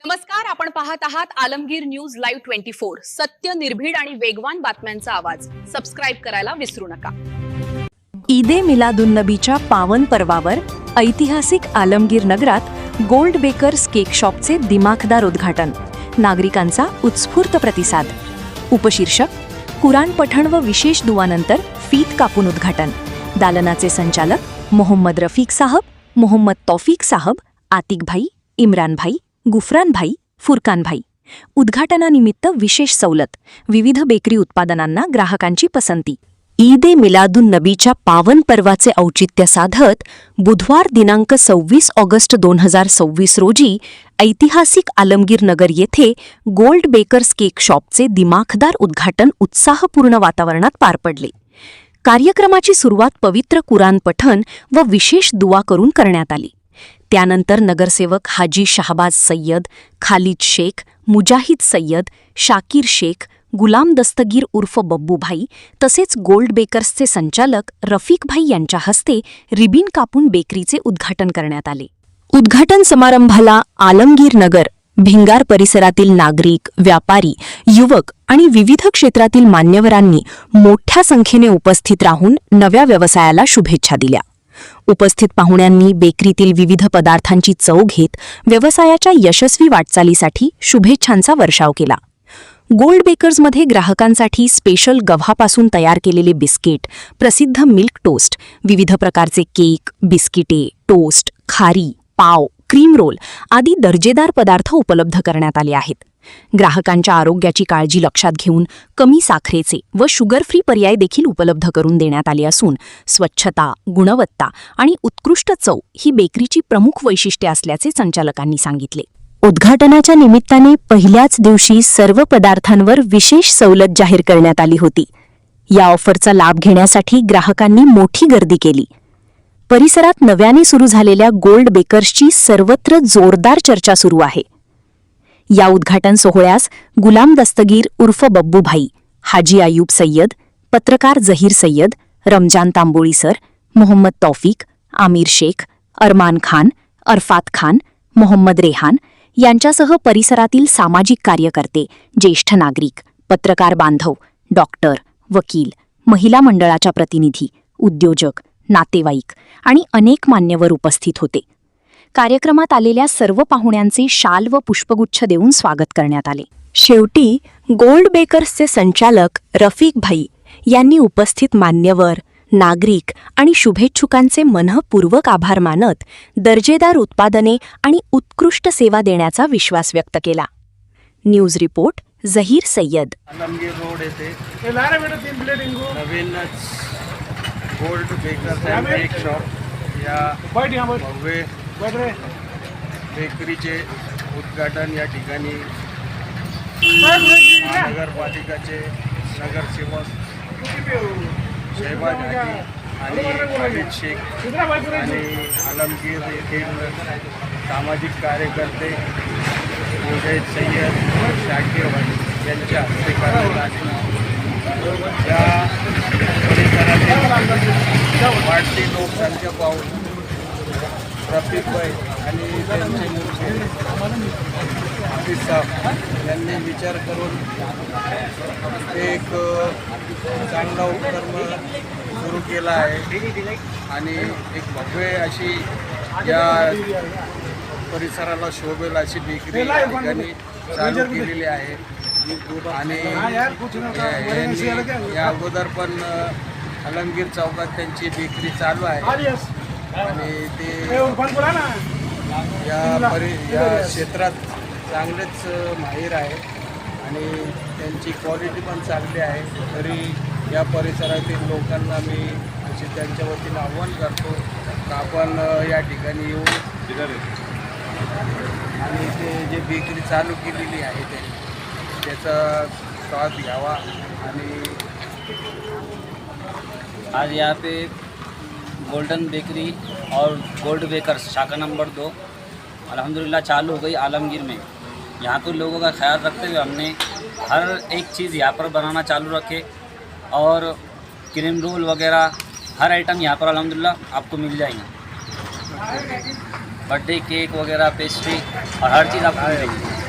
नमस्कार, आपण पाहत आहात आलमगीर न्यूज लाईव्ह 24। सत्य, निर्भीड आणि वेगवान बातम्यांचा आवाज। सबस्क्राईब करायला विसरू नका। ईद ए मिलादुन्नबीच्या पावन पर्वावर ऐतिहासिक आलमगीर नगरात गोल्ड बेकर्स केक शॉपचे दिमाखदार उद्घाटन। नागरिकांचा उत्स्फूर्त प्रतिसाद। उपशीर्षक कुराण पठण व विशेष दुआनंतर फीत कापून उद्घाटन। दालनाचे संचालक मोहम्मद रफीक साहब, मोहम्मद तौफीक साहब, आतिक भाई, इम्रान भाई, गुफरान भाई, फुरकान भाई। उद्घाटनानिमित्त विशेष सवलत, विविध बेकरी उत्पादनांना ग्राहकांची पसंती। ईद ए मिलादुन्नबीच्या पावन पर्वाचे औचित्य साधत बुधवार दिनांक 26 ऑगस्ट 2026 रोजी ऐतिहासिक आलमगीर नगर येथे गोल्ड बेकर्स केक शॉपचे दिमाखदार उद्घाटन उत्साहपूर्ण वातावरणात पार पडले। कार्यक्रमाची सुरुवात पवित्र कुराण पठण व विशेष दुआ करून करण्यात आली। त्यानंतर नगरसेवक हाजी शहबाज सय्यद, खालिद शेख, मुजाहिद सय्यद, शाकीर शेख, गुलाम दस्तगीर उर्फ बब्बू भाई तसेच गोल्ड बेकर्सचे संचालक रफीक भाई यांच्या हस्ते रिबीन कापून बेकरीचे उद्घाटन करण्यात आले। उद्घाटन समारंभाला आलमगीर नगर, भिंगार परिसरातील नागरिक, व्यापारी, युवक आणि विविध क्षेत्रातील मान्यवरांनी मोठ्या संख्येने उपस्थित राहून नव्या व्यवसायाला शुभेच्छा दिल्या। उपस्थित पाहुण्यांनी बेकरीतील विविध पदार्थांची चव घेत व्यवसायाच्या यशस्वी वाटचालीसाठी शुभेच्छांचा वर्षाव केला। गोल्ड बेकर्समध्ये ग्राहकांसाठी स्पेशल गव्हापासून तयार केलेले बिस्किट, प्रसिद्ध मिल्क टोस्ट, विविध प्रकारचे केक, बिस्किटे, टोस्ट, खारी, पाव, क्रीम रोल आदी दर्जेदार पदार्थ उपलब्ध करण्यात आले आहेत। ग्राहकांच्या आरोग्याची काळजी लक्षात घेऊन कमी साखरेचे व शुगर फ्री पर्याय देखील उपलब्ध करून देण्यात आले असून स्वच्छता, गुणवत्ता आणि उत्कृष्ट चव ही बेकरीची प्रमुख वैशिष्ट्ये असल्याचे संचालकांनी सांगितले। उद्घाटनाच्या निमित्ताने पहिल्याच दिवशी सर्व पदार्थांवर विशेष सवलत जाहीर करण्यात आली होती। या ऑफरचा लाभ घेण्यासाठी ग्राहकांनी मोठी गर्दी केली। परिसरात नव्याने सुरू झालेल्या गोल्ड बेकर्सची सर्वत्र जोरदार चर्चा सुरू आहे। या उद्घाटन सोहळ्यास गुलाम दस्तगीर उर्फ बब्बू भाई, हाजी आयूब सय्यद, पत्रकार जहीर सय्यद, रमजान तांबोळी सर, मोहम्मद तौफीक, आमिर शेख, अरमान खान, अरफात खान, मोहम्मद रेहान यांच्यासह परिसरातील सामाजिक कार्यकर्ते, ज्येष्ठ नागरिक, पत्रकार बांधव, डॉक्टर, वकील, महिला मंडळाच्या प्रतिनिधी, उद्योजक, नातेवाईक आणि अनेक मान्यवर उपस्थित होते। कार्यक्रमात आलेल्या सर्व पाहुण्यांचे शाल व पुष्पगुच्छ देऊन स्वागत करण्यात आले। शेवटी गोल्ड बेकर्सचे संचालक रफीक भाई यांनी उपस्थित मान्यवर, नागरिक आणि शुभेच्छुकांचे मनःपूर्वक आभार मानत दर्जेदार उत्पादने आणि उत्कृष्ट सेवा देण्याचा विश्वास व्यक्त केला। News report Zaheer Sayyed. Alamgir road येथे नवीनच gold bakers and cake shop या भव्य बेकरीचे उद्घाटन या ठिकाणी महानगरपालिकाचे नगरसेवक शहबाज हाजी आणि खालिद शेख आणि आलमगीर येथील सामाजिक कार्यकर्ते मुजाहिद सय्यद, शाकीर भाई यांच्या हस्ते करण्यात आले। या परिसरातील वाढती लोकसंख्या पाहून रफीक भाई आणि त्यांचे मुलगे हाफिज साहब यांनी विचार करून एक चांगला उपक्रम सुरू केला आहे आणि एक भव्य अशी या परिसराला शोभेल अशी बेकरी या ठिकाणी चालू केलेली आहे। आणि या अगोदर पण आलमगीर चौकात त्यांची बेकरी चालू आहे आणि ते या क्षेत्रात चांगलेच माहीर आहे आणि त्यांची क्वालिटी पण चांगली आहे। तरी या परिसरातील लोकांना मी असे त्यांच्या वतीनं आव्हान करतो की आपण या ठिकाणी येऊन आणि ते जे बेकरी चालू केलेली आहे त्याचा स्वाद घ्यावा। आणि आज यहाँ पे गोल्डन बेकरी और गोल्ड बेकर्स शाखा नंबर 2 अल्हम्दुलिल्लाह चालू हो गई आलमगीर में। यहाँ के लोगों का ख्याल रखते हुए हमने हर एक चीज़ यहाँ पर बनाना चालू रखे और क्रीम रोल वगैरह हर आइटम यहाँ पर अल्हम्दुलिल्लाह आपको मिल जाएगा। बर्थडे केक वगैरह पेस्ट्री और हर चीज़ आपको मिलेगी।